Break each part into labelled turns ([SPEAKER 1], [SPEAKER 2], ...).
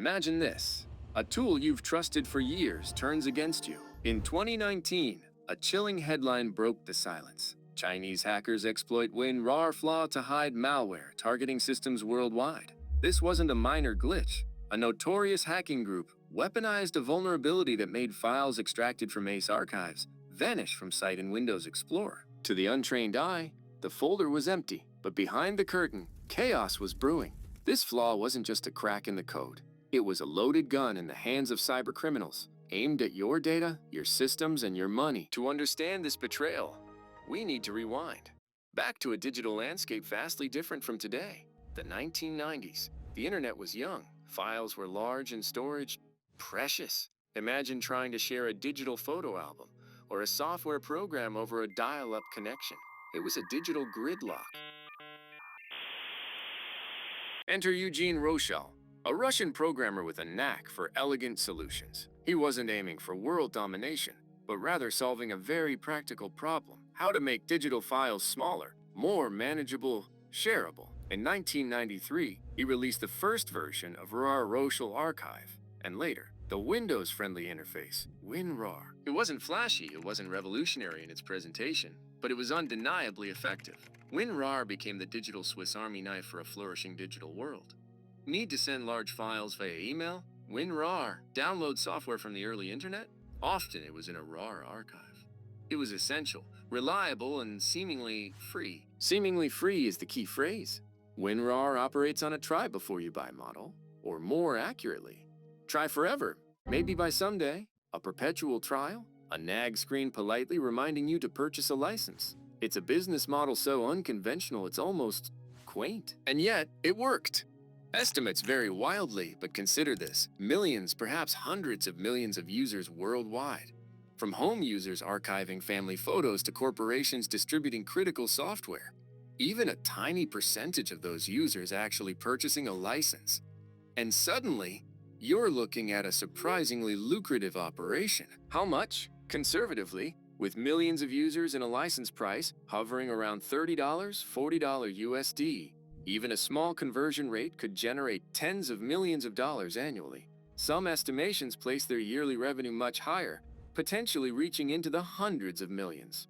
[SPEAKER 1] Imagine this. A tool you've trusted for years turns against you. In 2019, a chilling headline broke the silence. Chinese hackers exploit WinRAR flaw to hide malware targeting systems worldwide. This wasn't a minor glitch. A notorious hacking group weaponized a vulnerability that made files extracted from Ace archives vanish from sight in Windows Explorer. To the untrained eye, the folder was empty, but behind the curtain, chaos was brewing. This flaw wasn't just a crack in the code. It was a loaded gun in the hands of cybercriminals, aimed at your data, your systems, and your money. To understand this betrayal, we need to rewind. Back to a digital landscape vastly different from today. The 1990s. The internet was young. Files were large and storage precious. Imagine trying to share a digital photo album or a software program over a dial-up connection. It was a digital gridlock. Enter Eugene Rochelle, a Russian programmer with a knack for elegant solutions. He wasn't aiming for world domination, but rather solving a very practical problem: how to make digital files smaller, more manageable, shareable. In 1993, he released the first version of RAR Rochelle Archive, and later, the Windows-friendly interface, WinRAR. It wasn't flashy, it wasn't revolutionary in its presentation, but it was undeniably effective. WinRAR became the digital Swiss Army knife for a flourishing digital world. Need to send large files via email? WinRAR. Download software from the early internet? Often it was in a RAR archive. It was essential, reliable, and seemingly free. Seemingly free is the key phrase. WinRAR operates on a try-before-you-buy model, or more accurately, try forever, maybe by someday, a perpetual trial, a nag screen politely reminding you to purchase a license. It's a business model so unconventional it's almost quaint. And yet, it worked. Estimates vary wildly, but consider this: millions, perhaps hundreds of millions of users worldwide. From home users archiving family photos to corporations distributing critical software. Even a tiny percentage of those users actually purchasing a license. And suddenly, you're looking at a surprisingly lucrative operation. How much? Conservatively, with millions of users and a license price hovering around $30, $40 USD, even a small conversion rate could generate tens of millions of dollars annually. Some estimations place their yearly revenue much higher, potentially reaching into the hundreds of millions.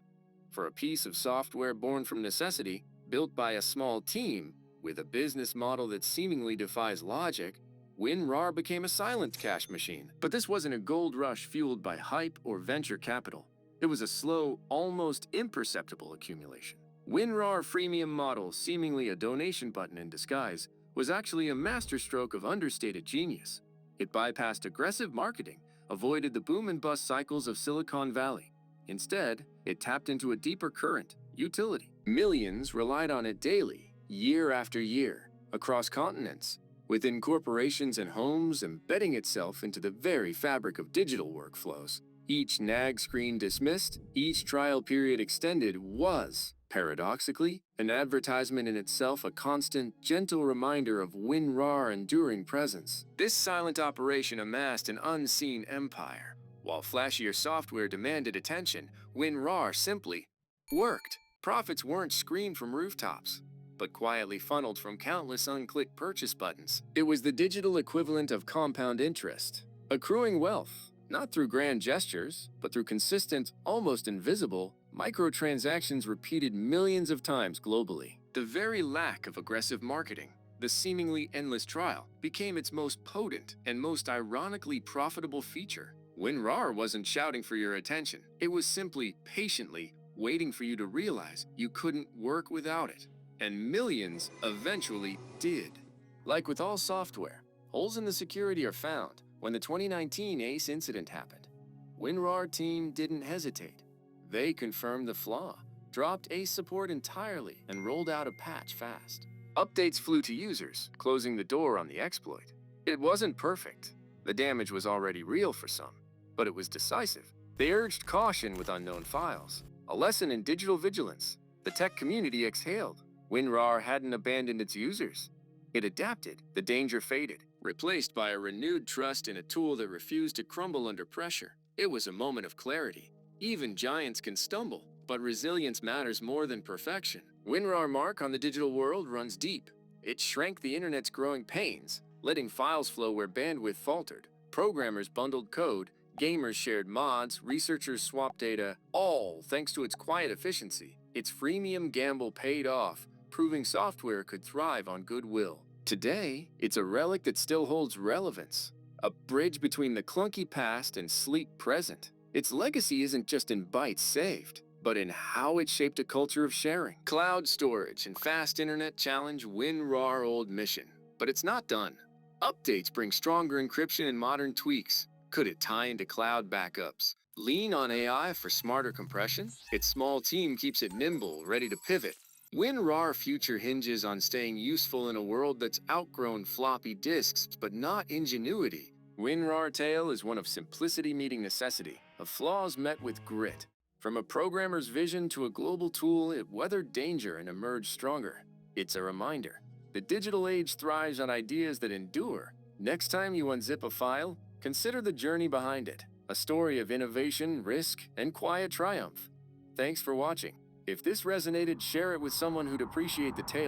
[SPEAKER 1] For a piece of software born from necessity, built by a small team, with a business model that seemingly defies logic, WinRAR became a silent cash machine. But this wasn't a gold rush fueled by hype or venture capital. It was a slow, almost imperceptible accumulation. WinRAR freemium model, seemingly a donation button in disguise, was actually a masterstroke of understated genius. It bypassed aggressive marketing, avoided the boom and bust cycles of Silicon Valley. Instead, it tapped into a deeper current, utility. Millions relied on it daily, year after year, across continents, within corporations and homes, embedding itself into the very fabric of digital workflows. Each nag screen dismissed, each trial period extended was, paradoxically, an advertisement in itself, a constant, gentle reminder of WinRAR enduring presence. This silent operation amassed an unseen empire. While flashier software demanded attention, WinRAR simply worked. Profits weren't screamed from rooftops, but quietly funneled from countless unclicked purchase buttons. It was the digital equivalent of compound interest, accruing wealth, not through grand gestures, but through consistent, almost invisible, microtransactions repeated millions of times globally. The very lack of aggressive marketing, the seemingly endless trial, became its most potent and most ironically profitable feature. WinRAR wasn't shouting for your attention. It was simply, patiently, waiting for you to realize you couldn't work without it. And millions eventually did. Like with all software, holes in the security are found. When the 2019 Ace incident happened, WinRAR team didn't hesitate. They confirmed the flaw, dropped Ace support entirely, and rolled out a patch fast. Updates flew to users, closing the door on the exploit. It wasn't perfect. The damage was already real for some, but it was decisive. They urged caution with unknown files, a lesson in digital vigilance. The tech community exhaled. WinRAR hadn't abandoned its users. It adapted. The danger faded, replaced by a renewed trust in a tool that refused to crumble under pressure. It was a moment of clarity. Even giants can stumble, but resilience matters more than perfection. WinRAR mark on the digital world runs deep. It shrank the internet's growing pains, letting files flow where bandwidth faltered. Programmers bundled code, gamers shared mods, researchers swapped data, all thanks to its quiet efficiency. Its freemium gamble paid off, proving software could thrive on goodwill. Today, it's a relic that still holds relevance, a bridge between the clunky past and sleek present. Its legacy isn't just in bytes saved, but in how it shaped a culture of sharing. Cloud storage and fast internet challenge WinRAR old mission, but it's not done. Updates bring stronger encryption and modern tweaks. Could it tie into cloud backups? Lean on AI for smarter compression? Its small team keeps it nimble, ready to pivot. WinRAR future hinges on staying useful in a world that's outgrown floppy disks, but not ingenuity. WinRAR tale is one of simplicity meeting necessity, of flaws met with grit. From a programmer's vision to a global tool, it weathered danger and emerged stronger. It's a reminder. The digital age thrives on ideas that endure. Next time you unzip a file, consider the journey behind it. A story of innovation, risk, and quiet triumph. Thanks for watching. If this resonated, share it with someone who'd appreciate the tale